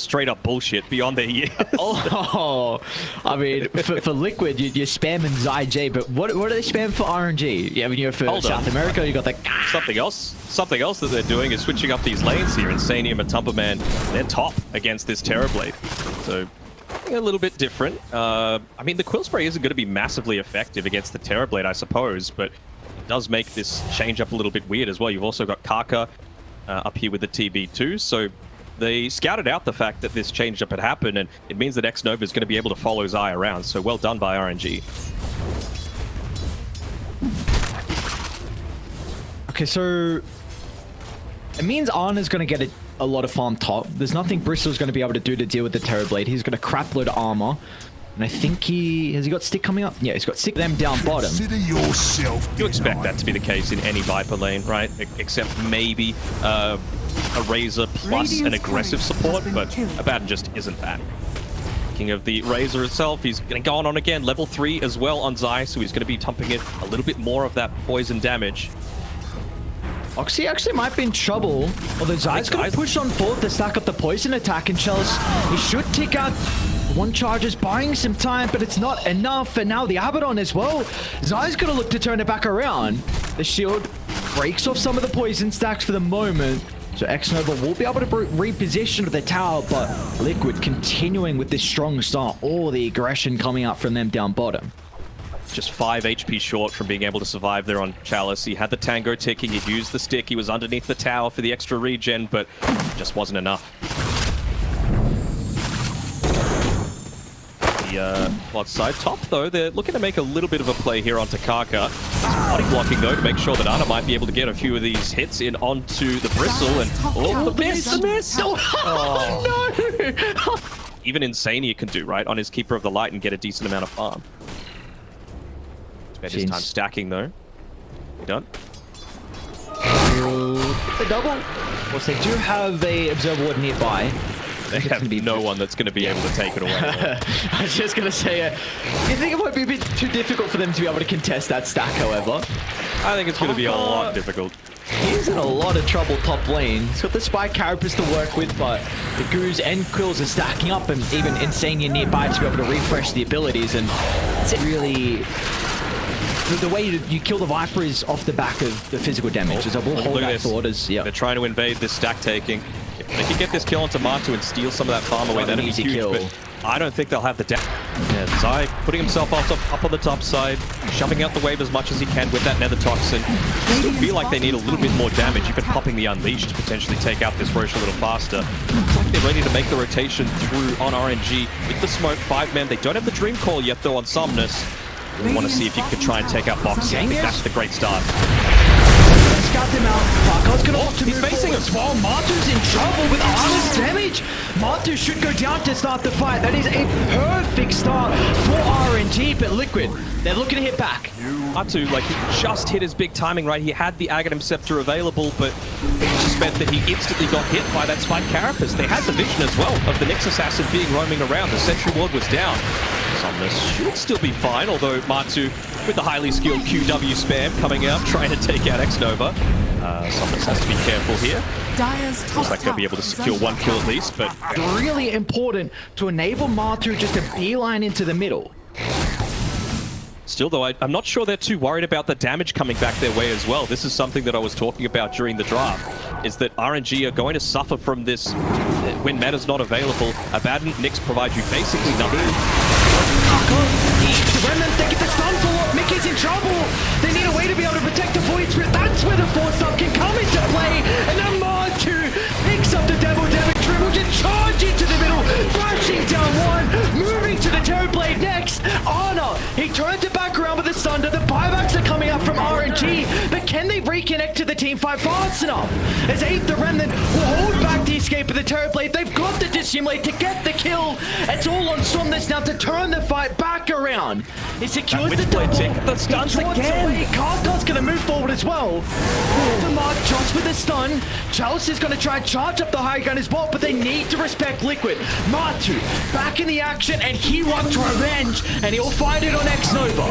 straight up bullshit beyond their years. Oh, I mean, for Liquid, you're spamming ZyJ, but what are they spamming for RNG? Yeah, when you're for South America, you got the... Something else that they're doing is switching up these lanes here. Insania and MATUMBAMAN, they're top against this Terrorblade. So, a little bit different. I mean, the Quill Spray isn't going to be massively effective against the Terrorblade, I suppose, but it does make this change up a little bit weird as well. You've also got Kaka up here with the TB2, so they scouted out the fact that this change up had happened, and it means that Xnova is going to be able to follow Zai around, so well done by RNG. Okay, so it means Arna's going to get a lot of farm top. There's nothing Bristol's going to be able to do to deal with the Terrorblade. He's got a crap load of armor. And I think has he got stick coming up? Yeah, he's got stick them down bottom. You expect that to be the case in any Viper lane, right? Except maybe a Razor plus an aggressive support, but Abaddon just isn't that. Speaking of the Razor itself, he's going to go on again. Level 3 as well on Zai, so he's going to be dumping it a little bit more of that poison damage. Oxy actually might be in trouble, although Zai's going to push on forward to stack up the poison attack, and Chels, he should tick out one charge, is buying some time, but it's not enough, and now the Abaddon as well. Zai's going to look to turn it back around. The shield breaks off some of the poison stacks for the moment, so Xnova will be able to reposition the tower, but Liquid continuing with this strong start, all the aggression coming out from them down bottom. Just 5 HP short from being able to survive there on Chalice. He had the Tango ticking, he used the stick, he was underneath the tower for the extra regen, but just wasn't enough. The bot side top, though, they're looking to make a little bit of a play here onto Kaka. Body blocking, though, to make sure that Ana might be able to get a few of these hits in onto the Bristle, and oh, the miss! Oh, no! Even Insania can do, right, on his Keeper of the Light and get a decent amount of farm. Spend his time stacking, though. We done? The double. Of course, they do have a Observer Ward nearby. They have no one that's going to be able to take it away. I was just going to say, you think it might be a bit too difficult for them to be able to contest that stack, however? I think it's going to be a lot difficult. He's in a lot of trouble top lane. He's got the Spy Carapace to work with, but the Goos and Quills are stacking up, and even Insania nearby to be able to refresh the abilities, and it's really... The way you kill the Viper is off the back of the physical damage. So we'll hold that thought as, yeah. They're trying to invade this stack taking. If they can get this kill onto MATU and steal some of that farm away, that'd be huge, kill. But I don't think they'll have the damage. Yeah, Zai putting himself up on the top side, shoving out the wave as much as he can with that Nether Toxin. Still feel like they need a little bit more damage. Even popping the Unleashed to potentially take out this Roche a little faster. Looks like they're ready to make the rotation through on RNG. With the smoke, 5 men. They don't have the Dream Call yet, though, on Somnus. We want to see if you can try and take out Boxing. I think that's the great start. Scout him out. Parker's going to look to move facing as well. Matu's in trouble with Arna's damage. Matu should go down to start the fight. That is a perfect start for RNG, but Liquid, they're looking to hit back. Matu, like, he just hit his big timing, right? He had the Aghanim Scepter available, but it just meant that he instantly got hit by that Spike Carapace. They had the vision as well of the Nyx Assassin being roaming around. The Sentry Ward was down. Somnus should still be fine, although Matu, with the highly skilled QW spam coming out, trying to take out Xnova. Somnus has to be careful here. Looks like they'll be able to secure 1 kill at least, but... Really important to enable Matu just to beeline into the middle. Still, though, I'm not sure they're too worried about the damage coming back their way as well. This is something that I was talking about during the draft, is that RNG are going to suffer from this when meta's not available. Abaddon, Nyx provide you basically nothing. The Remnant, they get the stun for what? Mickey's in trouble. They need a way to be able to protect the Void Spirit. That's where the Force Up can come into play. And then MATU picks up the Devil Dribble to charge into the middle, flashing down one, moving to the Terrorblade next. Ana, he turns it back around with the Thunder. The buybacks are coming up from RNG, but can they reconnect to the team fight fast enough? As 8, the Remnant will hold back the escape of the Terrorblade. They've got to dissimulate to get the kill. It's all on Somnus now to turn the fight back around. He secures the double. The stuns again. Karthus going to move forward as well. The mark just with the stun. Chalice is going to try and charge up the high gun as well, but they need to respect Liquid. MATU back in the action, and he wants revenge, and he'll find it on Xnova.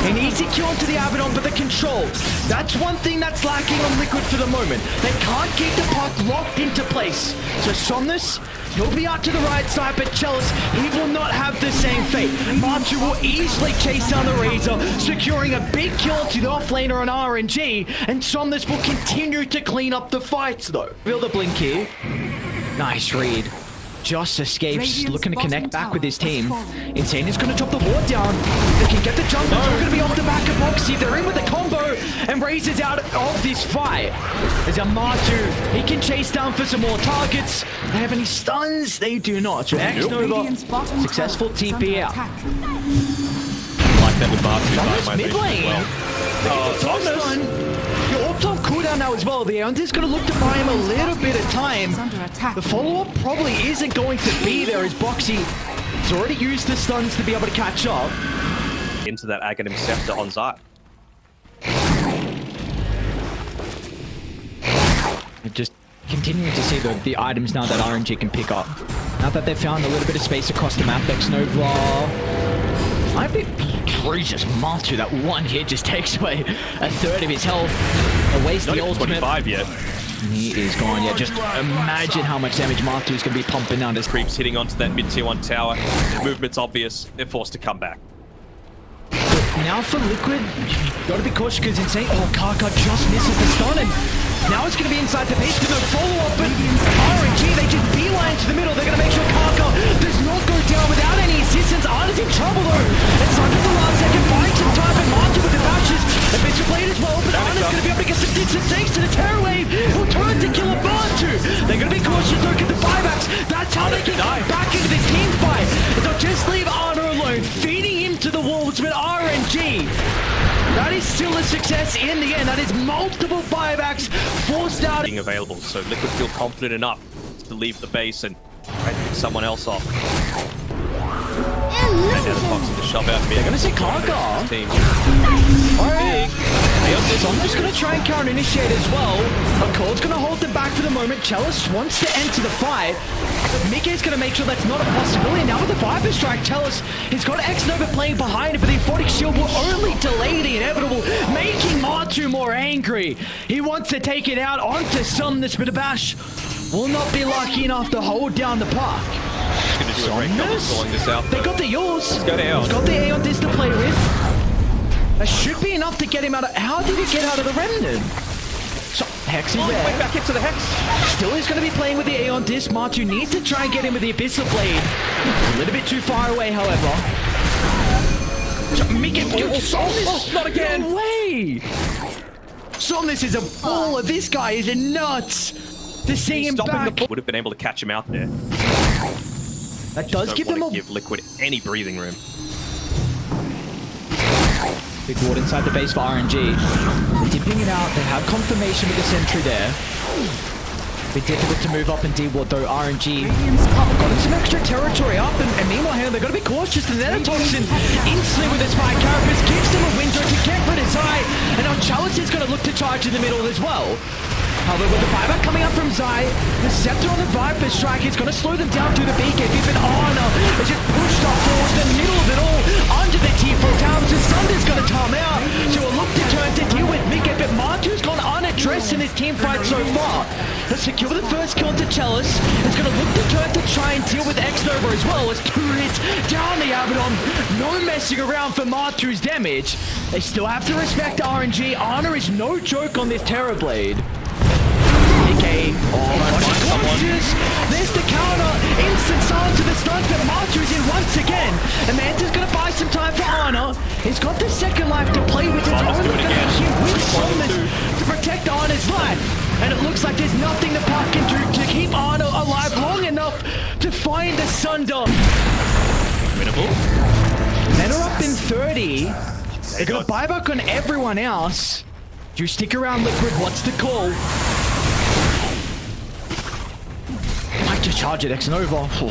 An easy kill into the Abaddon, but the control That's one thing that's lacking on Liquid for the moment. They can't keep the puck locked into place. So Somnus, he'll be out to the right side, but Chalice, he will not have the same fate. MATU will easily chase down the Razor, securing a big kill to the offlaner on RNG, and Somnus will continue to clean up the fights though. Feel the blink here. Nice read. Just escapes, looking to connect back with his team. Insane is going to drop the ward down. They can get the jump. It's going to be off the back of Boxy. They're in with the combo and raises out of this fight. There's a MATU. He can chase down for some more targets. They have any stuns? They do not. So X-Nova, successful TP out. Like that with MATU. Mid lane. Somnus. You're off on cooldown now as well. The Aeon's going to look to buy him a little bit of time. The follow-up probably isn't going to be there as Boxy has already used the stuns to be able to catch up. Into that Aghanim Scepter on Zai. Just continuing to see the items now that RNG can pick up. Now that they've found a little bit of space across the map, X-Nova might be egregious. MATU, that one hit just takes away a third of his health. Awaits the ultimate. 25 yet. He is gone. Yeah, just imagine how much damage MATU is going to be pumping out. His Creeps hitting onto that mid-tier 1 tower. The movement's obvious. They're forced to come back. Now for Liquid, you gotta be cautious because Insane. Oh, Kaka just misses the stun, and now it's gonna be inside the base with no follow-up. But RNG, they just beeline to the middle. They're gonna make sure Kaka does not go down without any assistance. Arna's in trouble though. And Simon the last second finds some time, and MATU with the bashes. The bishop blade as well, but Arna's gonna be able to get some distance thanks to the terror wave. He'll turn to kill a MATU. They're gonna be cautious. Look at the buybacks. That's how they can get back into this team fight. They'll just leave Arna alone, feeding him to the wolves with RNG. That is still a success in the end. That is multiple buybacks forced out. Being available, so Liquid feel confident enough to leave the base and try to pick someone else off. And now the Fox to shove out mid. They're gonna see Kaka. Alright. So I'm just gonna try and counter initiate as well. A Cold's gonna hold them back for the moment. Chalice wants to enter the fight. Mickey's gonna make sure that's not a possibility. Now with the Viper Strike, Chalice has got X-Nova playing behind him, but the Aphotic Shield will only delay the inevitable, making MATU more angry. He wants to take it out onto Somnus, but Abash will not be lucky enough to hold down the puck. Somnus, they got the Yules. He's got the Aeon Disc to play with. That should be enough to get him out of... How did he get out of the Remnant? So, Hex is there. Way back into the Hex. Still is going to be playing with the Aeon Disc. MATU needs to try and get him with the Abyssal Blade. A little bit too far away, however. Somnus! Not again! No way! Somnus is a baller. This guy is nuts. To see him back. Would have been able to catch him out there. That does give them a... give Liquid any breathing room. Big ward inside the base for RNG. They're dipping it out. They have confirmation with the sentry there. Bit difficult to move up and D-ward though. RNG got some extra territory up, and meanwhile they're going to be cautious. And then Toxin instantly with his spike carapace gives them a window to get rid of Zai. And now Chalice is going to look to charge in the middle as well. However, with the buyback coming up from Zai, the Scepter on the Viper Strike is going to slow them down through the BKB, but Arna is just pushed off towards the middle of it all, under the T4 towers, and Sunder's going to come out, so we'll look to turn to deal with Mika, but MATU's gone unaddressed in his team fight so far. Let's secure the first kill to Chalice. It's going to look to turn to try and deal with X-Nova as well, as 2 hits down the Abaddon. No messing around for MATU's damage. They still have to respect RNG. Arna is no joke on this Terror Blade. There's the counter. Instant silence to the stun, but MATU's in once again. Amanda's going to buy some time for Arna. He's got the second life to play with. It's only going to make him with Somnus to protect Arna's life. And it looks like there's nothing the puck can do to keep Arna alive long enough to find the Sunder. Winnable. Men are up in 30. They're going to buy back on everyone else. Do you stick around, Liquid? What's the call? Might just charge it, X-Nova. That's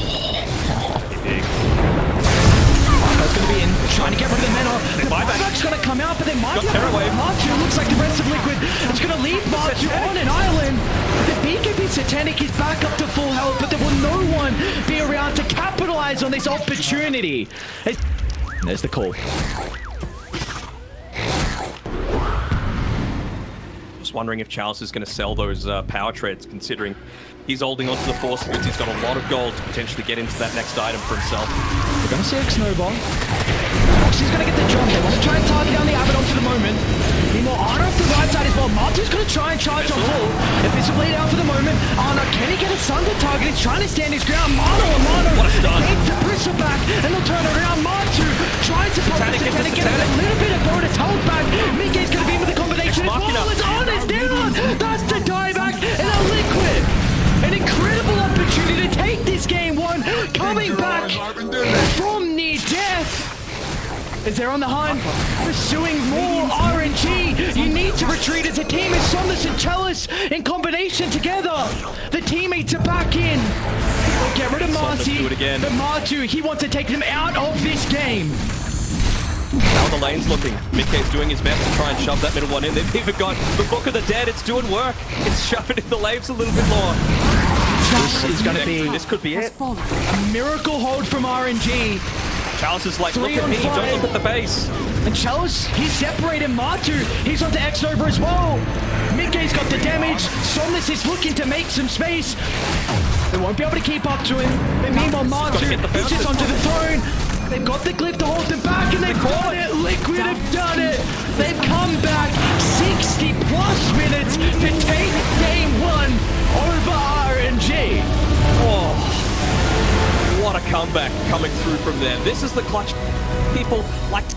going to be in, trying to get rid of the mana. The buyback's going to come out, but then MATU looks like the rest of Liquid. It's going to leave MATU on an island. The BKB Satanic is back up to full health, but there will no one be around to capitalize on this opportunity. There's the call. Just wondering if Charles is going to sell those power treads, considering he's holding onto the force boots. He's got a lot of gold to potentially get into that next item for himself. We're going to see a snowball. Foxy's going to get the jump. They want to try and target down the Abaddon for the moment. Meanwhile, Arno off the right side as well. MATU's going to try and charge on full. Abyssal laid out for the moment. Arno, can he get a Sunder target? He's trying to stand his ground. Mano What a stun. hates the Bristleback, and they'll turn around. MATU tries to pop this and get a little bit of bonus hold back. Mickey's going to be with the combination as well as Arno's down. That's the dieback and a liquid. An incredible opportunity to take this game one. Coming back from near death. As they're on the hunt, pursuing more RNG. You need to retreat as a team as Somnus and Chalice in combination together. The teammates are back in. They'll get rid of Marcy, but MATU, he wants to take them out of this game. How the lane's looking. Mickey's doing his best to try and shove that middle one in. They've even got the Book of the Dead. It's doing work. It's shoving in the lanes a little bit more. This is going to be... This could be it. A miracle hold from RNG. Chalice is like, look at me, don't look at the base. And Chalice, he's separated MATU. He's onto X-Nova as well. Mickey's got the damage. Somnus is looking to make some space. They won't be able to keep up to him. But meanwhile, MATU is just onto the throne. They've got the glyph to hold them back, and they've done it. Liquid have done it. They've come back 60 plus minutes to take game one over RNG. Oh. What a comeback coming through from them. This is the clutch people like to